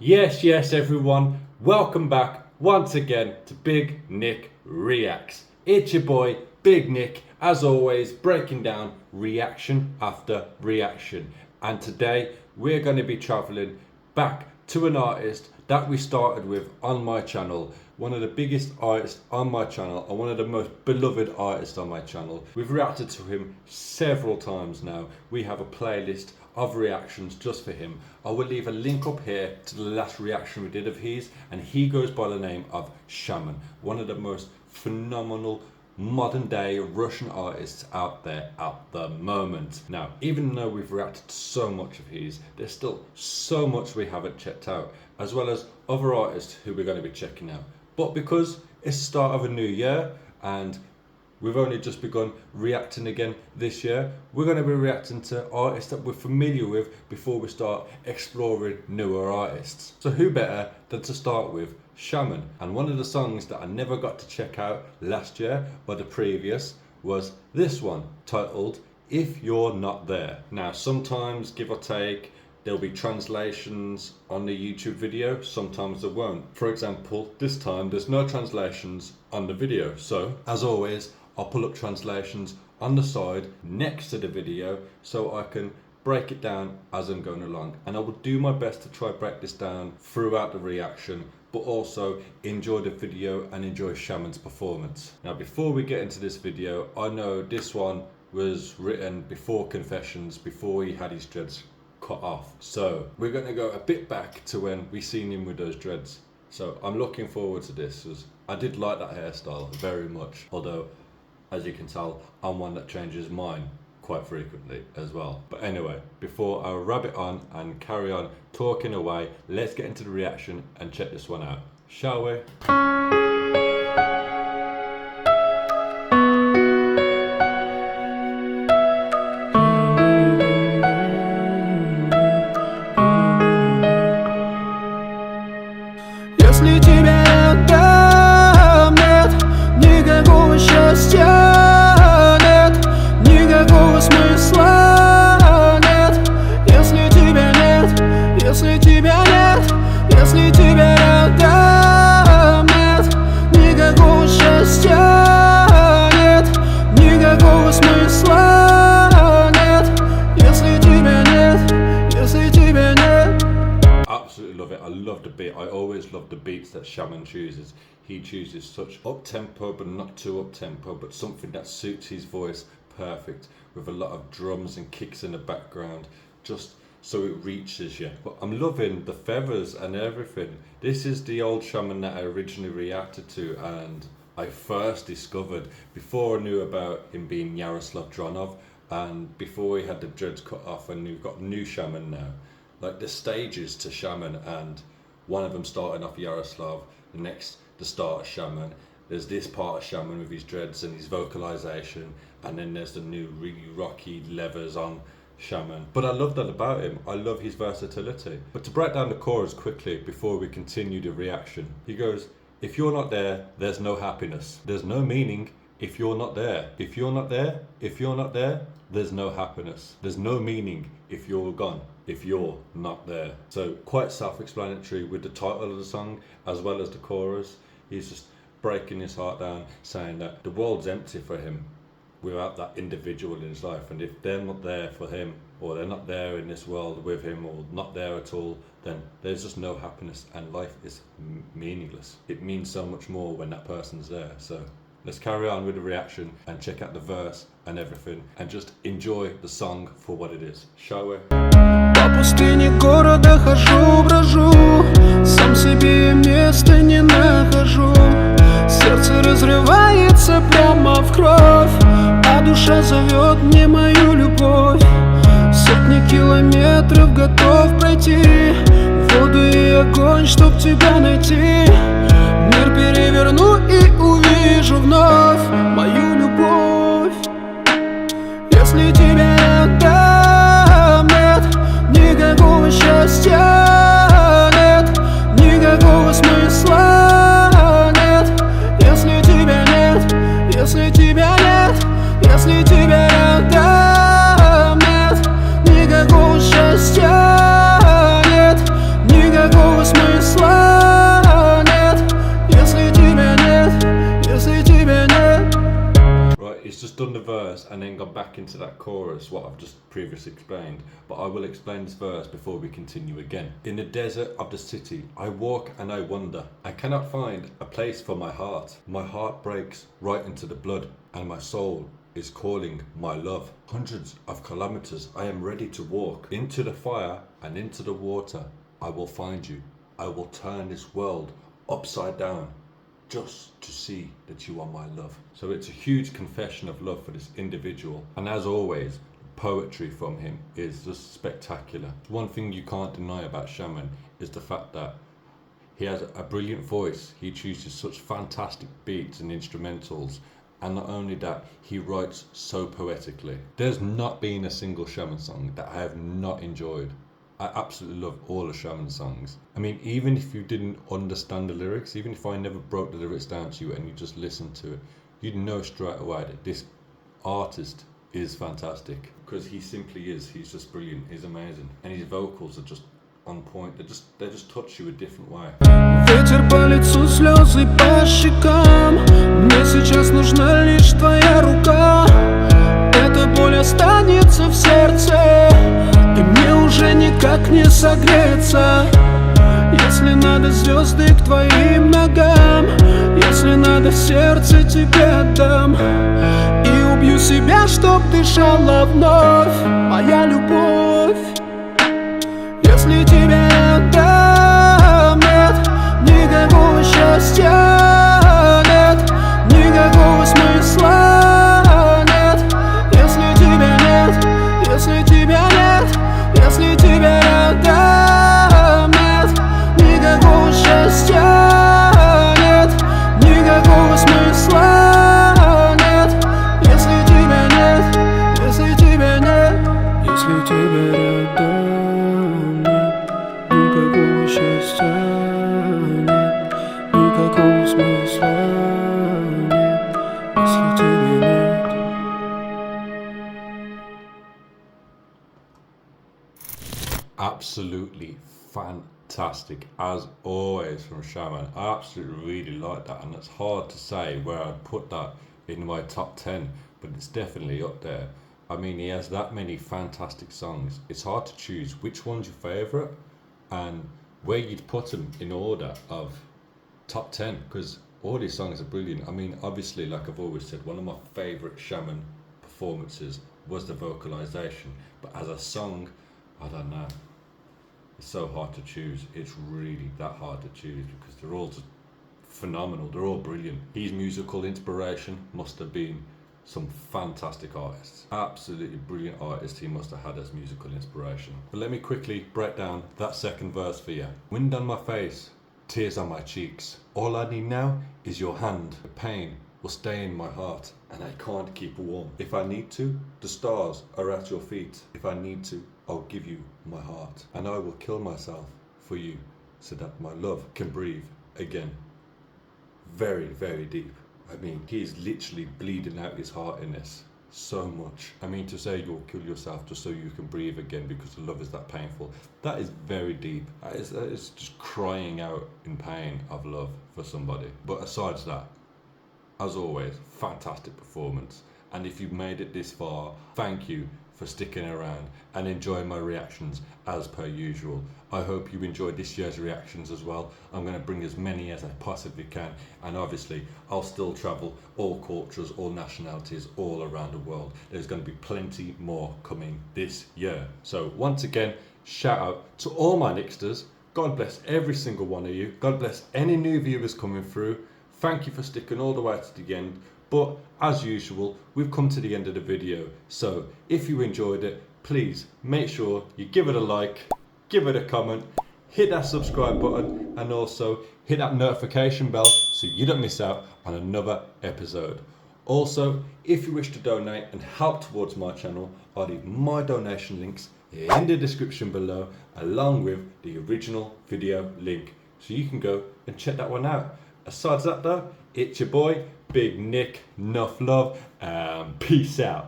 Yes everyone, welcome back once again to Big Nick Reacts. It's your boy Big Nick, as always, breaking down reaction after reaction. And today we're going to be traveling back to an artist that we started with on my channel. One of the biggest artists on my channel and one of the most beloved artists on my channel. We've reacted to him several times now. We have a playlist of reactions just for him. I will leave a link up here to the last reaction we did of his, and he goes by the name of SHAMAN, one of the most phenomenal modern day Russian artists out there at the moment. Now, even though we've reacted to so much of his, there's still so much we haven't checked out, as well as other artists who we're going to be checking out. But because it's the start of a new year and we've only just begun reacting again this year, we're going to be reacting to artists that we're familiar with before we start exploring newer artists. So who better than to start with SHAMAN? And one of the songs that I never got to check out last year or the previous was this one, titled If You're Not There. Now sometimes, give or take, there'll be translations on the YouTube video, sometimes there won't. For example, this time there's no translations on the video, so as always I'll pull up translations on the side next to the video so I can break it down as I'm going along, and I will do my best to try break this down throughout the reaction, but also enjoy the video and enjoy SHAMAN's performance. Now before we get into this video, I know this one was written before Confessions, before he had his dreads cut off, so we're going to go a bit back to when we seen him with those dreads. So I'm looking forward to this, as I did like that hairstyle very much, although as you can tell I'm one that changes mine quite frequently as well. But anyway, before I rabbit on and carry on talking away, let's get into the reaction and check this one out, shall we? Если тебя рядом нет, никакого счастья нет, никакого смысла нет. Если тебя нет, если тебя нет, если тебя рядом нет, никакого счастья нет, никакого смысла нет. Если тебя нет, если тебя нет. Absolutely love it. I love the beat. I always love the beats that SHAMAN chooses. He chooses such up-tempo but not too up-tempo, but something that suits his voice perfect, with a lot of drums and kicks in the background, just so it reaches you. But I'm loving the feathers and everything. This is the old SHAMAN that I originally reacted to and I first discovered before I knew about him being Yaroslav Dronov, and before he had the dreads cut off, and we've got new SHAMAN now. Like the stages to SHAMAN, and one of them starting off Yaroslav, the next the start of SHAMAN. There's this part of SHAMAN with his dreads and his vocalization, and then there's the new really rocky levers on SHAMAN. But I love that about him. I love his versatility. But to break down the chorus quickly before we continue the reaction, he goes, if you're not there, there's no happiness. There's no meaning if you're not there. If you're not there, if you're not there, there's no happiness. There's no meaning if you're gone, if you're not there. So quite self-explanatory with the title of the song as well as the chorus. He's just breaking his heart down, saying that the world's empty for him without that individual in his life, and if they're not there for him, or they're not there in this world with him, or not there at all, then there's just no happiness, and life is meaningless. It means so much more when that person's there. So let's carry on with the reaction and check out the verse and everything, and just enjoy the song for what it is, shall we? По пустыне города хожу, брожу, сам себе места не нахожу. Сердце разрывается прямо в кровь, а душа зовет мне мою любовь. Сотни километров готов пройти, воду и огонь, чтоб тебя найти. Мир переверну и увижу вновь мою любовь. Если тебя рядом нет, никакого счастья нет, никакого смысла нет. Если тебя нет, если тебя нет, если тебя рядом нет, никакого счастья нет, никакого смысла. смысла нет, если тебя нет, если тебя нет. Right, he's just done the verse and then gone back into that chorus, what I've just previously explained. But I will explain this verse before we continue again. In the desert of the city, I walk and I wonder. I cannot find a place for my heart. My heart breaks right into the blood, and my soul is calling my love. Hundreds of kilometers I am ready to walk. Into the fire and into the water, I will find you. I will turn this world upside down, just to see that you are my love. So it's a huge confession of love for this individual. And as always, poetry from him is just spectacular. One thing you can't deny about Shaman is the fact that he has a brilliant voice. He chooses such fantastic beats and instrumentals. And not only that, he writes so poetically. There's not been a single Shaman song that I have not enjoyed. I absolutely love all the Shaman songs. I mean, even if you didn't understand the lyrics, even if I never broke the lyrics down to you and you just listened to it, you'd know straight away that this artist is fantastic. Because he simply is. He's just brilliant. He's amazing. And his vocals are just on point. They just touch you a different way. Ветер по лицу, слезы по щекам. Мне сейчас нужна лишь твоя рука. Эта боль останется в сердце, и мне уже никак не согреться. Если надо, звезды к твоим ногам. Если надо, в сердце тебе отдам. И убью себя, чтоб дышала вновь моя любовь. Если тебя нет, там нет никакого счастья, нет никакого смысла, нет. Если тебя нет, если тебя нет, если тебя нет, там нет никакого счастья, нет никакого смысла, нет. Если тебя нет, если тебя нет, если тебя рядом нет никакого счастья, нет никакого смысла, нет. Если тебя нет. Absolutely fantastic as always from Shaman. I absolutely really like that, and it's hard to say where I'd put that in my top 10, but it's definitely up there. I mean, he has that many fantastic songs. It's hard to choose which one's your favourite and where you'd put them in order of top 10, because all these songs are brilliant. I mean, obviously, like I've always said, one of my favourite Shaman performances was the vocalization, but as a song, I don't know. It's so hard to choose. It's really that hard to choose because they're all just phenomenal. They're all brilliant. His musical inspiration must have been some fantastic artists. Absolutely brilliant artists he must have had as musical inspiration. But let me quickly break down that second verse for you. Wind on my face, tears on my cheeks. All I need now is your hand. The pain will stay in my heart and I can't keep warm. If I need to, the stars are at your feet. If I need to, I'll give you my heart, and I will kill myself for you so that my love can breathe again. Very, very deep. I mean, he's literally bleeding out his heart in this so much. I mean, to say you'll kill yourself just so you can breathe again because the love is that painful, that is very deep. It's just crying out in pain of love for somebody. But aside that, as always, fantastic performance. And if you've made it this far, thank you for sticking around and enjoying my reactions as per usual. I hope you enjoyed this year's reactions as well. I'm going to bring as many as I possibly can, and obviously I'll still travel all cultures, all nationalities, all around the world. There's going to be plenty more coming this year. So once again, shout out to all my Nicksters. God bless every single one of you. God bless any new viewers coming through. Thank you for sticking all the way to the end. But as usual, we've come to the end of the video. So if you enjoyed it, please make sure you give it a like, give it a comment, hit that subscribe button, and also hit that notification bell so you don't miss out on another episode. Also, if you wish to donate and help towards my channel, I'll leave my donation links in the description below, along with the original video link, so you can go and check that one out. Aside that though, it's your boy, Big Nick. Enough love, and peace out.